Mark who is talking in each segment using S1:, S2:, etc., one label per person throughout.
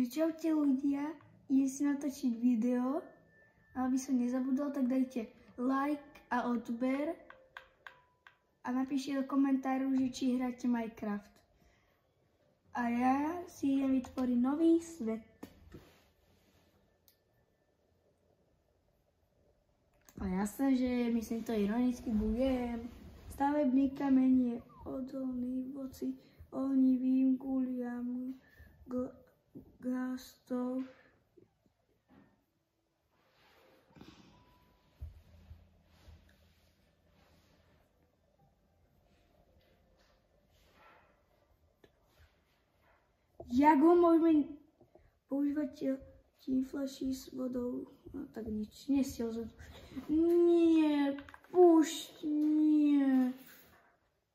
S1: Takže čaute ľudia, idem si natočiť video. A aby som nezabudol, tak dajte like a odber. A napíšte do komentáru, že či hráte Minecraft. A ja si idem vytvoriť nový svet. A jasné, že myslím to ironicky budem. Stavebný kameň je odolný voci ohnivým guliam gastov. Jak ho môžeme používať tím fľaší s vodou? No tak nič, nestiel som. Nie, pušť, nie.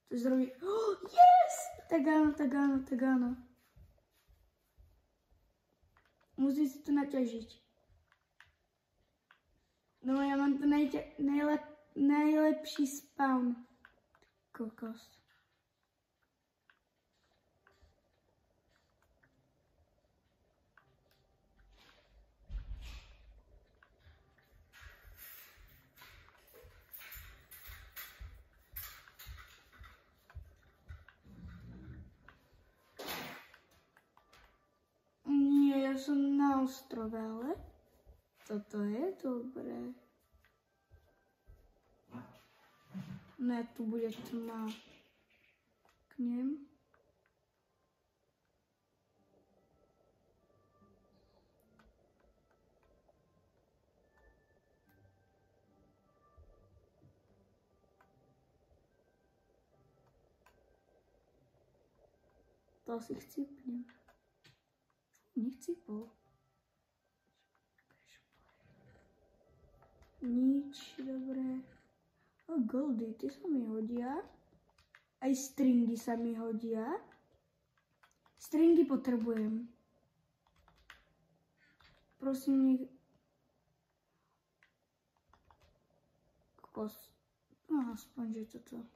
S1: To zrobí. Oh, yes! Tak áno. Musím si to naťažiť. No ja mám to najlepší spawn. Kokos. Ja som na ostrove, ale toto je dobré. Ne, tu bude tma. Knem. To si chcípnem. Nechcípol. Nič, dobré. O, goldy, ty sa mi hodia. Aj stringy sa mi hodia. Stringy potrebujem. Prosím, nech... Kokos. No, aspoň, že toto.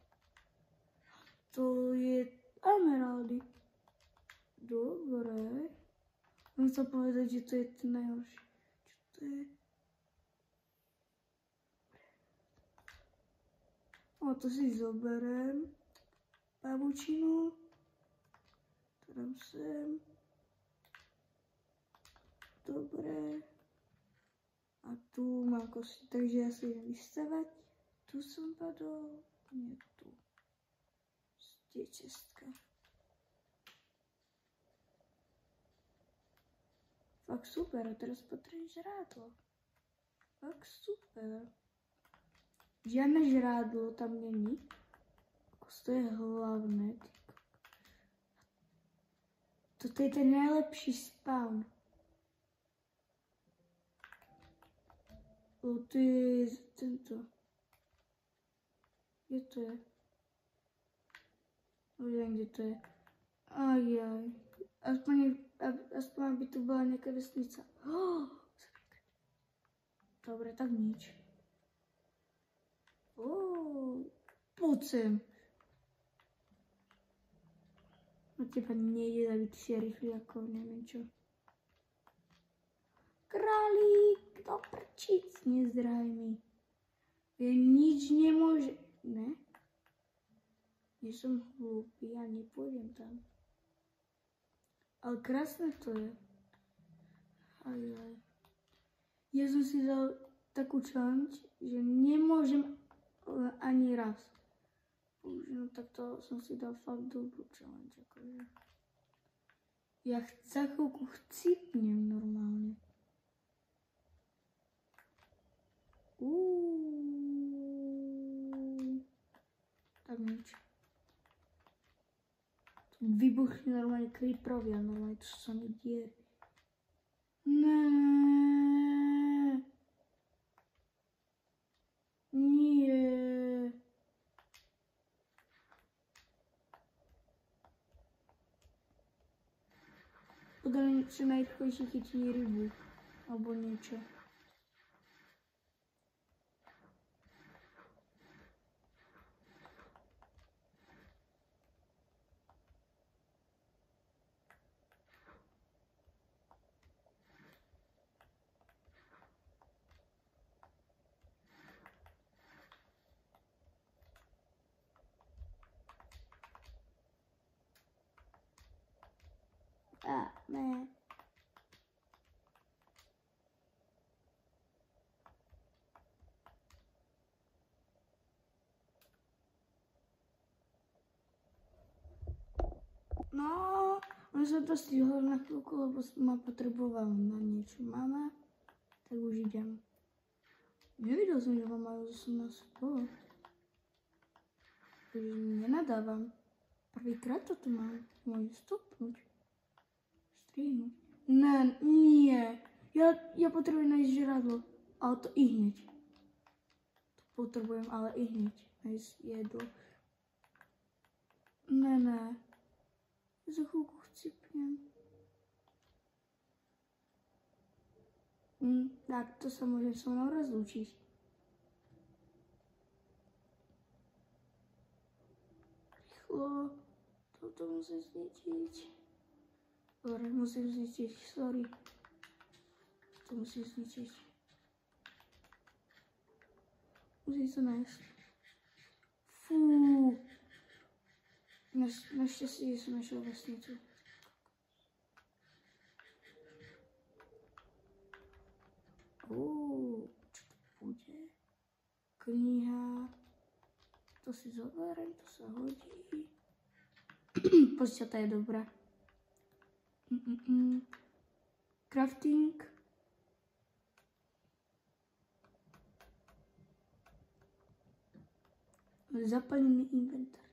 S1: To je emeraldy. Dobre. Musím povedať, že to je to najhoršie. Čo to je? O, to si zoberiem. Pavučinu. To dám sem. Dobre. A tu mám kosti, takže ja si idem vystavať. Tu som padol. Nie tu. Kde je cestka? Fakt super, a teraz potrebujem žrádlo. Fakt super. Žiadne žrádlo tam není. To je hlavné. Toto je ten najlepší spawn. O, to je tento. Kde to je? Neviem, kde to je. Ajaj. Aspoň aby tu bola nejaká vesnica. Dobre, tak nič. Poď sem. Na teba nejde, aby ty si rýchli ako neviem čo. Králík, do prčic, nezdraj mi. Ja nič nemôže... Ne? Nie som hlúpy, ja nepôjdem tam. Ale krásne to je. Ajaj. Ja som si dal takú challenge, že nemôžem ani raz. No tak to som si dal fakt dobrú challenge. Akože. Ja za chvíľku chcípnem normálne. Tak nič. Vybuchli normálne creeperovia, normálne to sa mi die. Nie. Podľa mňa čo najrýchlejšie chytí rybu. Alebo niečo. Ne. No, on som to stihol na chvíľku, lebo ma potreboval na niečo mama, tak už idem. Nevidel som, že ma majú 18 bolo. Takže nenadávam. Prvýkrát to tu mám. Môžem stopnúť. Strihnúť. Ne, nie. Ja potrebujem nájsť žradlo. Ale to i hneď. To potrebujem, ale i hneď. Nájsť jedlo. Ne. Za chvíľku chcipnem. Tak, to sa môžem so mnou rozlúčiť. Rýchlo. Toto musím zničiť. Dobre, musím zničiť. Sorry. To musím zničiť. Musím sa nájsť. Fú. Našťastie som našiel vesnicu. Čo to bude? Kniha. To si zoberiem, to sa hodí. Počťata je dobrá. Crafting. Zaplnený inventár.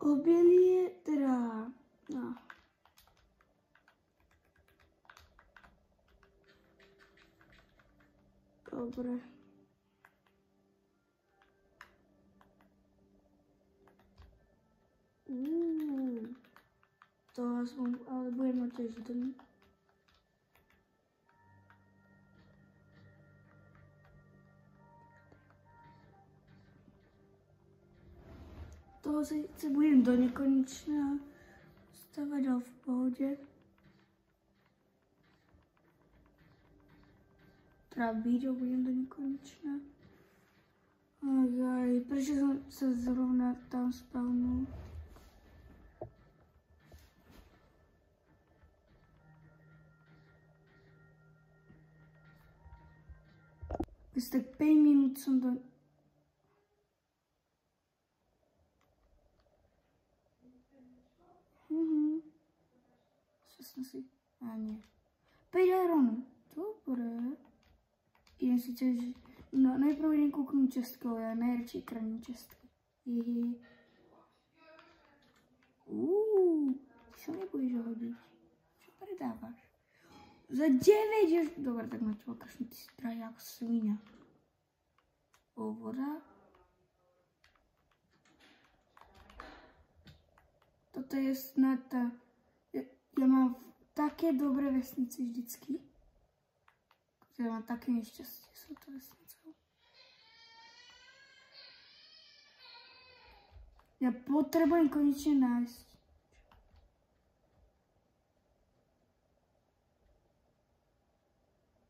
S1: Obilie, teda, no. Dobre. To aspoň, ale budem mať tiež ten. Toho sa budem do nekonečna stavať, ale v pohode. Teda vídeo budem do nekonečna. Aj, prečo som sa zrovna tam spavnul? Asi tak 5 minút som do... Si. A nie. 5 iron. Dobre. Idem si tiež... No, najprv idem kúknúť čestky, ale ja najradšej kránim čestky. Čo mi budeš hodiť? Čo predávaš? Za 9 Dobre, tak na teba kašnu, ty si drahý ako svinia. Voda. Toto je snad tá... Ja mám také dobré vesnice vždycky. Ja mám také nešťastie s touto vesnicou. Ja potrebujem konečne nájsť.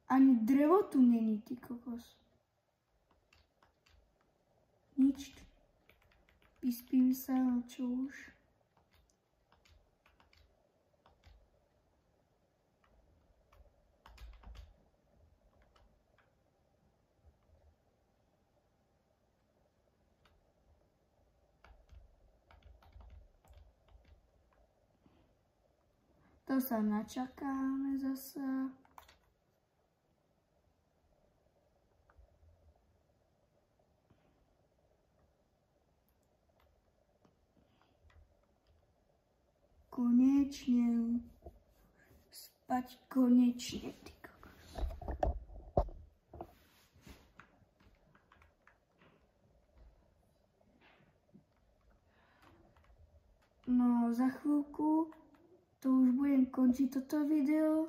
S1: Ani drevo tu není, ty kokos. Nič. Vyspím sa, no čo už. To sa načakáme zase. Konečne. Spať konečne, ty kokos. No za chvíľku to už budem končiť toto video.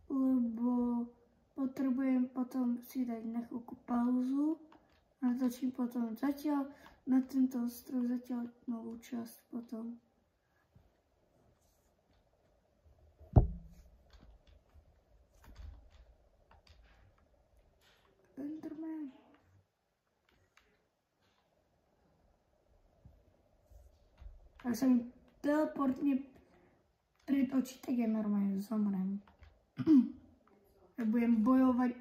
S1: Lebo potrebujem potom si dať na chvíľku pauzu. Natočím potom zatiaľ na tento ostrov, zatiaľ novú časť potom. Enderman. Ak sa mi teleportne pred oči, tak ja normálne zomrem. Ja budem bojovať.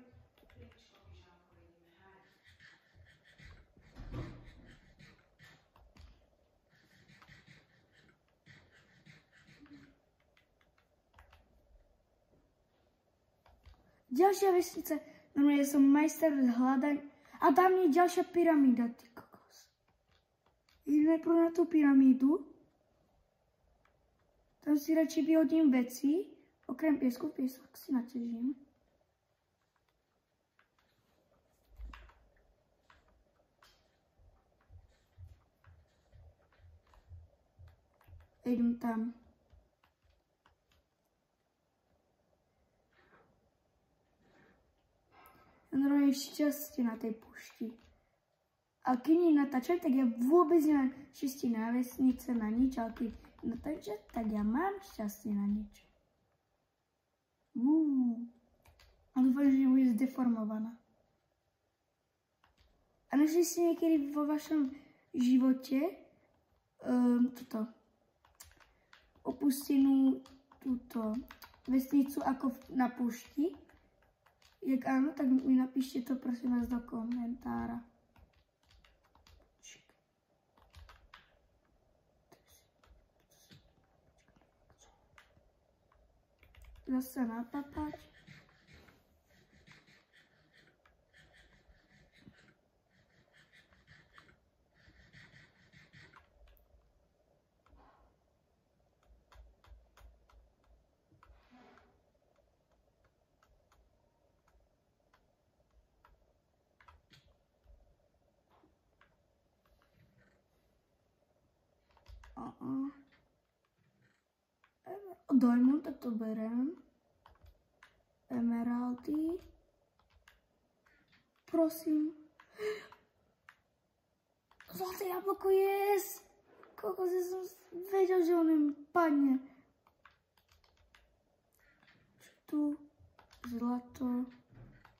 S1: Ďalšia vesnica. Normálne som majster hľadaň. A tam je ďalšia pyramída, ty kokos. Ideme najprv na tú pyramídu. Tam si radšej vyhodím veci. Okrem piesku, piesok si naťažím. Idem tam. Normálne šťastie na tej púšti. A keď nenatáčam, tak ja vôbec nemám šťastie na vesnice, na nič, ale keď natáčam, tak ja mám šťastie na nič. A dúfam, že bude zdeformovaná. A našli ste niekedy vo vašom živote opustenú túto vesnicu ako na púšti? Jak áno, tak mi napíšte to prosím vás do komentára. Zase napapať. Diamond, tak to berem. Emeraldy. Prosím. Zlaté jablko, yes! Kokos, ja som vedel, že on mi padne. Čo tu? Zlato.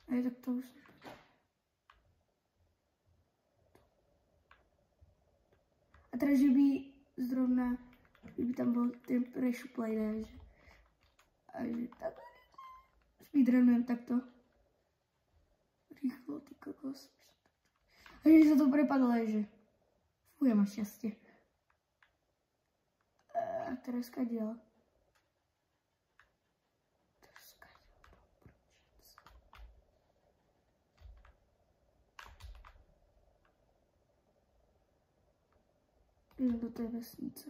S1: Aj tak to už som. A teraz, že by zrovna, že by tam bol ten prešuplej, že a že tak speedrunujem takto. Rýchlo, ty kokos. A že sa to prepadlo aj, že fú, ja mám šťastie. A teraz kadiaľ. Idem do tej vesnice.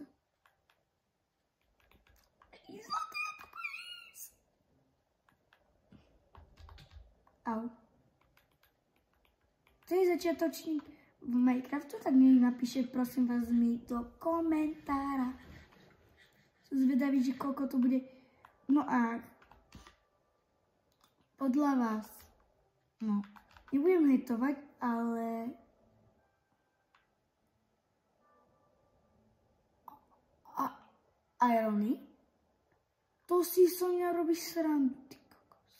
S1: Au. To je začiatočník v Minecraftu, tak mi napíše prosím vás mi do komentára. Som zvedavý, že koľko to bude. No a podľa vás, no, nebudem hejtovať, ale Irony? To si so mňa robíš srandu, ty kokos.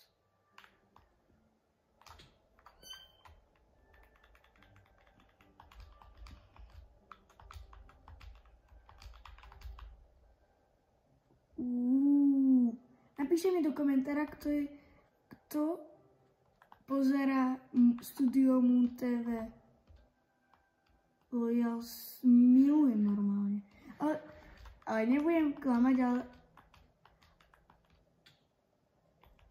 S1: Napíšte mi do komentára, kto pozerá Studio Moon TV. Ja milujem normálne. Ale nebudem klamať, ale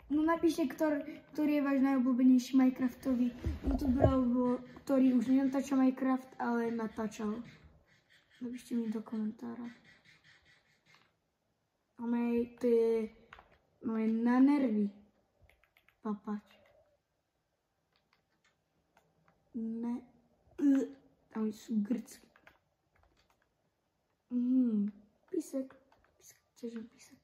S1: no napíšte, ktorý je váš najobľúbenejší Minecraftový youtuber, ktorý už nenatáča Minecraft, ale natáčal. Napíšte mi do komentára. To je na nervy papať. Ne. A oni sú grcky. Písek. Písek.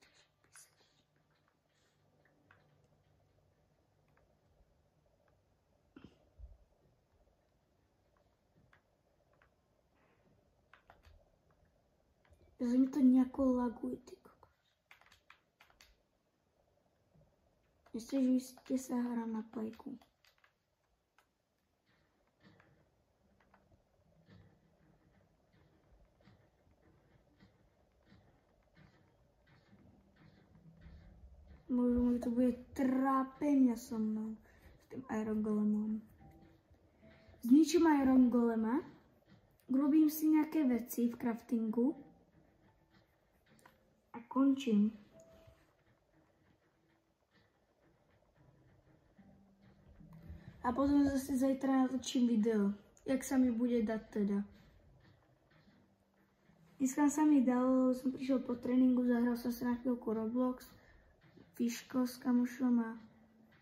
S1: Že mi to nejako laguje, ty kokos. Nestežujte sa, hra na pajku. Možno to bude trápenia so mnou s tým Iron Golemom. Zničím Iron Golema, robím si nejaké veci v craftingu a končím. A potom zase zajtra natočím video, jak sa mi bude dať teda. Dneska sa mi dalo, som prišiel po tréningu, zahral som sa na chvíľku Roblox, Fiško s kamošom a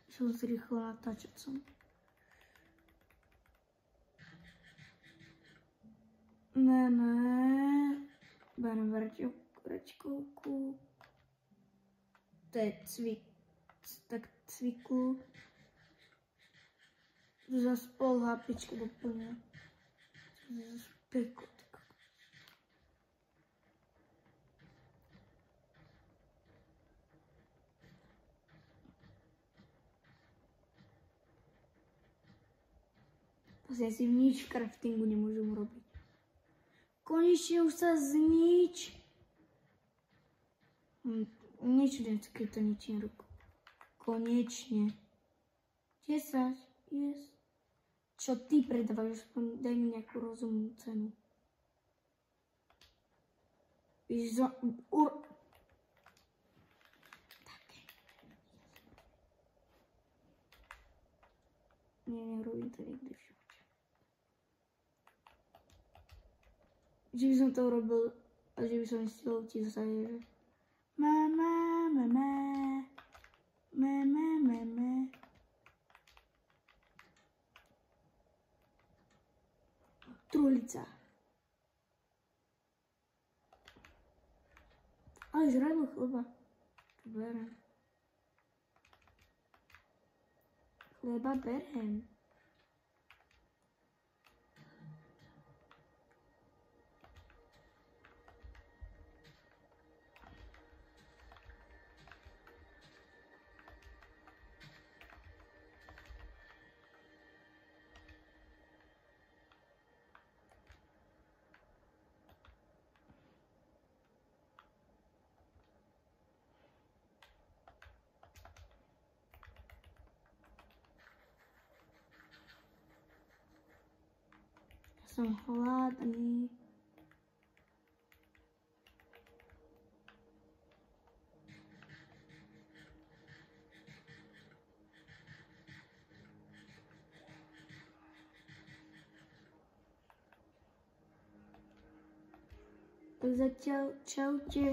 S1: išiel si rýchlo natáčať som. Berem vrečkovku. To je cviklu. Tu zase pol hápičku doplňujem. To je zase peklo. Vlastne si nič v craftingu nemôžem robiť. Konečne už sa znič. Nič vždycky to ničím ruku. Konečne. 10, yes. Čo ty predávaš, aspoň daj mi nejakú rozumnú cenu. Nerobím to nikdy v živote. Že by som to urobil a že by som stihol ti zase, že Truhlica. Ale žradlo chleba. Berem. Chleba berem. Som hladný. Tak zatiaľ čaute.